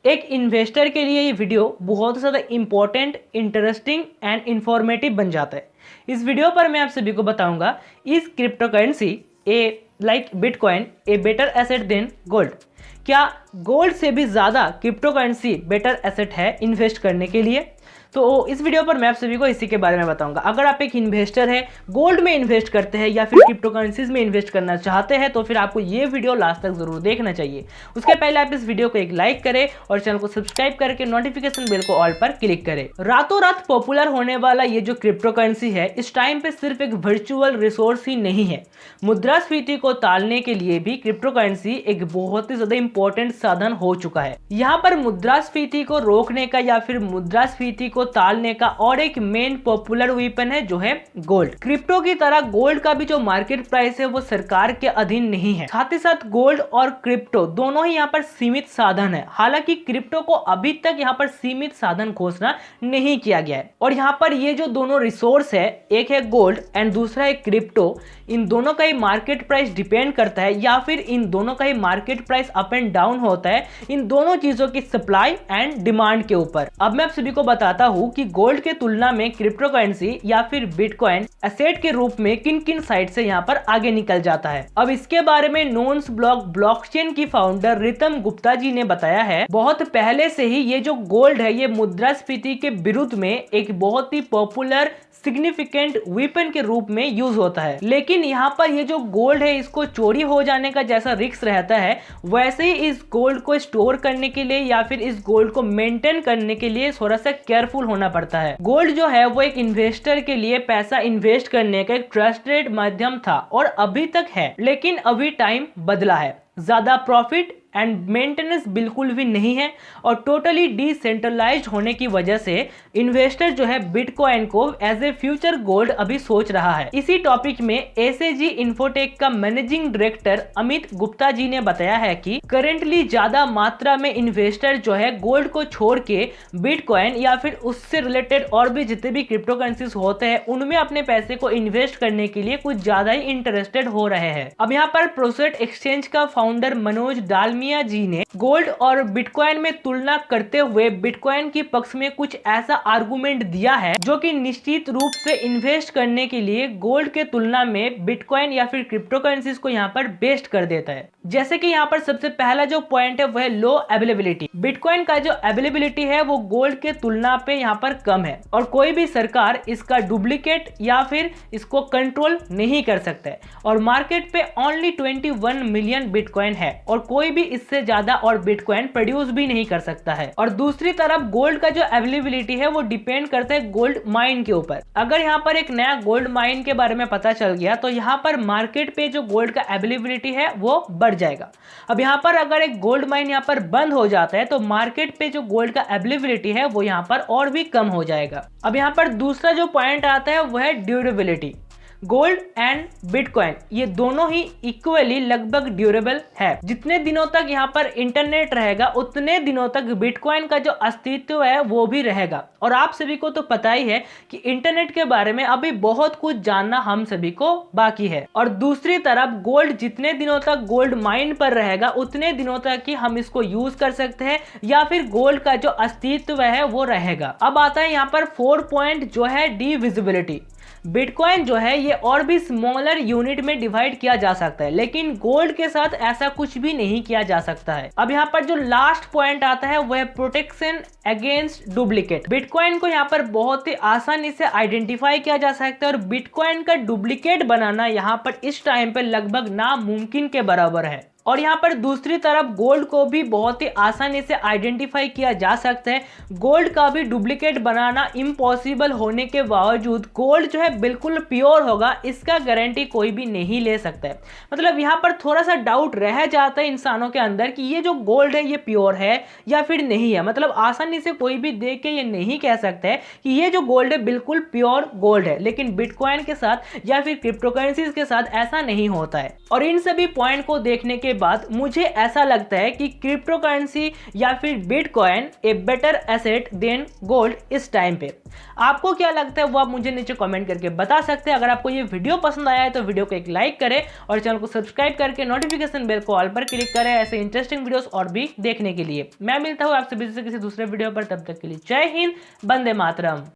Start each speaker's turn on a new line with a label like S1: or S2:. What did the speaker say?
S1: एक इन्वेस्टर के लिए ये वीडियो बहुत ज़्यादा इंपॉर्टेंट, इंटरेस्टिंग एंड इंफॉर्मेटिव बन जाता है। इस वीडियो पर मैं आप सभी को बताऊंगा, is cryptocurrency a like bitcoin a better asset than gold. क्या गोल्ड से भी ज़्यादा क्रिप्टो करेंसी बेटर एसेट है इन्वेस्ट करने के लिए? तो इस वीडियो पर मैं आप सभी को इसी के बारे में बताऊंगा। अगर आप एक इन्वेस्टर है, गोल्ड में इन्वेस्ट करते हैं या फिर क्रिप्टो करेंसीज में इन्वेस्ट करना चाहते हैं तो फिर आपको ये वीडियो लास्ट तक जरूर देखना चाहिए। उसके पहले आप इस वीडियो को एक लाइक करें और चैनल को सब्सक्राइब करके नोटिफिकेशन बेल को ऑल पर क्लिक करें। रातों रात पॉपुलर होने वाला ये जो क्रिप्टो करेंसी है, इस टाइम पे सिर्फ एक वर्चुअल रिसोर्स ही नहीं है, मुद्रास्फीति को टालने के लिए भी क्रिप्टो करेंसी एक बहुत ही ज्यादा इंपॉर्टेंट साधन हो चुका है। यहाँ पर मुद्रास्फीति को रोकने का या फिर मुद्रास्फीति को टालने का और एक मेन पॉपुलर वेपन है जो है गोल्ड। क्रिप्टो की तरह गोल्ड का भी जो मार्केट प्राइस है वो सरकार के अधीन नहीं है। साथ ही साथ गोल्ड और क्रिप्टो दोनों ही यहाँ पर सीमित साधन है। हालांकि क्रिप्टो को अभी तक यहाँ पर सीमित साधन घोषणा नहीं किया गया है। और यहाँ पर ये जो दोनों रिसोर्स है, एक है गोल्ड एंड दूसरा है क्रिप्टो, इन दोनों का ही मार्केट प्राइस डिपेंड करता है या फिर इन दोनों का ही market price up and down होता है इन दोनों चीजों की सप्लाई एंड डिमांड के ऊपर। अब मैं आप सभी को बताता हूं कि गोल्ड के तुलना में क्रिप्टो करेंसी या फिर बिटकॉइन एसेट के रूप में किन किन साइड से यहाँ पर आगे निकल जाता है। अब इसके बारे में नोन्स ब्लॉक ब्लॉकचेन की फाउंडर रितम गुप्ता जी ने बताया है, बहुत पहले से ही ये जो गोल्ड है ये मुद्रास्फीति के विरुद्ध में एक बहुत ही पॉपुलर सिग्निफिकेंट वेपन के रूप में यूज होता है। लेकिन यहाँ पर ये जो गोल्ड है इसको चोरी हो जाने का जैसा रिस्क रहता है, वैसे ही इस गोल्ड को स्टोर करने के लिए या फिर इस गोल्ड को मेंटेन करने के लिए थोड़ा सा केयरफुल होना पड़ता है। गोल्ड जो है वो एक इन्वेस्टर के लिए पैसा इन्वेस्ट करने का एक ट्रस्टेड माध्यम था और अभी तक है, लेकिन अभी टाइम बदला है। ज्यादा प्रॉफिट एंड मेंटेनेंस बिल्कुल भी नहीं है और टोटली डिसेंट्रलाइज्ड होने की वजह से इन्वेस्टर जो है बिटकॉइन को एज ए फ्यूचर गोल्ड अभी सोच रहा है। इसी टॉपिक में एसएजी इन्फोटेक का मैनेजिंग डायरेक्टर अमित गुप्ता जी ने बताया है कि करेंटली ज्यादा मात्रा में इन्वेस्टर जो है गोल्ड को छोड़ के बिटकॉइन या फिर उससे रिलेटेड और भी जितने भी क्रिप्टो करेंसीज होते हैं उनमें अपने पैसे को इन्वेस्ट करने के लिए कुछ ज्यादा ही इंटरेस्टेड हो रहे हैं। अब यहाँ पर प्रोसेट एक्सचेंज का फाउंडर मनोज डालमिया जी ने गोल्ड और बिटकॉइन में तुलना करते हुए बिटकॉइन की पक्ष में कुछ ऐसा आर्गुमेंट दिया है जो कि निश्चित रूप से इन्वेस्ट करने के लिए गोल्ड के तुलना में बिटकॉइन या फिर क्रिप्टो करेंसीज को यहाँ पर बेस्ट कर देता है। जैसे कि यहाँ पर सबसे पहला जो पॉइंट है वह लो अवेलेबिलिटी। बिटकॉइन का जो अवेलेबिलिटी है वो गोल्ड के तुलना पे यहाँ पर कम है और कोई भी सरकार इसका डुप्लीकेट या फिर इसको कंट्रोल नहीं कर सकता है और मार्केट पे ओनली 21 मिलियन बिटकॉइन है और कोई भी इससे ज्यादा और बिटकॉइन प्रोड्यूस भी नहीं कर सकता है। और दूसरी तरफ गोल्ड का जो अवेलेबिलिटी है वो डिपेंड करता है गोल्ड माइन के ऊपर। अगर यहाँ पर एक नया गोल्ड माइन के बारे में पता चल गया तो यहाँ पर मार्केट पे जो गोल्ड का अवेलेबिलिटी है वो बढ़ जाएगा। अब यहाँ पर अगर एक गोल्ड माइन यहाँ पर बंद हो जाता है तो मार्केट पे जो गोल्ड का अवेलेबिलिटी है वो यहाँ पर और भी कम हो जाएगा। अब यहाँ पर दूसरा जो पॉइंट आता है वह है ड्यूरेबिलिटी। गोल्ड एंड बिटकॉइन ये दोनों ही इक्वली लगभग ड्यूरेबल है। जितने दिनों तक यहाँ पर इंटरनेट रहेगा उतने दिनों तक बिटकॉइन का जो अस्तित्व है वो भी रहेगा। और आप सभी को तो पता ही है कि इंटरनेट के बारे में अभी बहुत कुछ जानना हम सभी को बाकी है। और दूसरी तरफ गोल्ड जितने दिनों तक गोल्ड माइन पर रहेगा उतने दिनों तक ही हम इसको यूज कर सकते हैं या फिर गोल्ड का जो अस्तित्व है वो रहेगा। अब आता है यहाँ पर 4 पॉइंट जो है डिविजिबिलिटी। बिटकॉइन जो है ये और भी स्मॉलर यूनिट में डिवाइड किया जा सकता है, लेकिन गोल्ड के साथ ऐसा कुछ भी नहीं किया जा सकता है। अब यहाँ पर जो लास्ट पॉइंट आता है वह प्रोटेक्शन अगेंस्ट डुप्लीकेट। बिटकॉइन को यहाँ पर बहुत ही आसानी से आइडेंटिफाई किया जा सकता है और बिटकॉइन का डुप्लीकेट बनाना यहाँ पर इस टाइम पे लगभग नामुमकिन के बराबर है। और यहाँ पर दूसरी तरफ गोल्ड को भी बहुत ही आसानी से आइडेंटिफाई किया जा सकता है। गोल्ड का भी डुप्लीकेट बनाना इम्पॉसिबल होने के बावजूद गोल्ड जो है बिल्कुल प्योर होगा, इसका गारंटी कोई भी नहीं ले सकता है। मतलब यहाँ पर थोड़ा सा डाउट रह जाता है इंसानों के अंदर कि ये जो गोल्ड है ये प्योर है या फिर नहीं है। मतलब आसानी से कोई भी देख के ये नहीं कह सकता है कि ये जो गोल्ड है बिल्कुल प्योर गोल्ड है, लेकिन बिटकॉइन के साथ या फिर क्रिप्टो करेंसीज के साथ ऐसा नहीं होता है। और इन सभी पॉइंट को देखने के के बाद मुझे ऐसा लगता है कि क्रिप्टो करेंसी या फिर bitcoin a better asset than gold इस टाइम पे। आपको क्या लगता है वो आप मुझे नीचे कमेंट करके बता सकते हैं। अगर आपको ये वीडियो पसंद आया है तो वीडियो को एक लाइक करें और चैनल को सब्सक्राइब करके नोटिफिकेशन बेल को ऑल पर क्लिक करें ऐसे इंटरेस्टिंग वीडियोस और भी देखने के लिए। मैं मिलता हूँ आपसे किसी दूसरे वीडियो पर, तब तक के लिए जय हिंद, वंदे मातरम।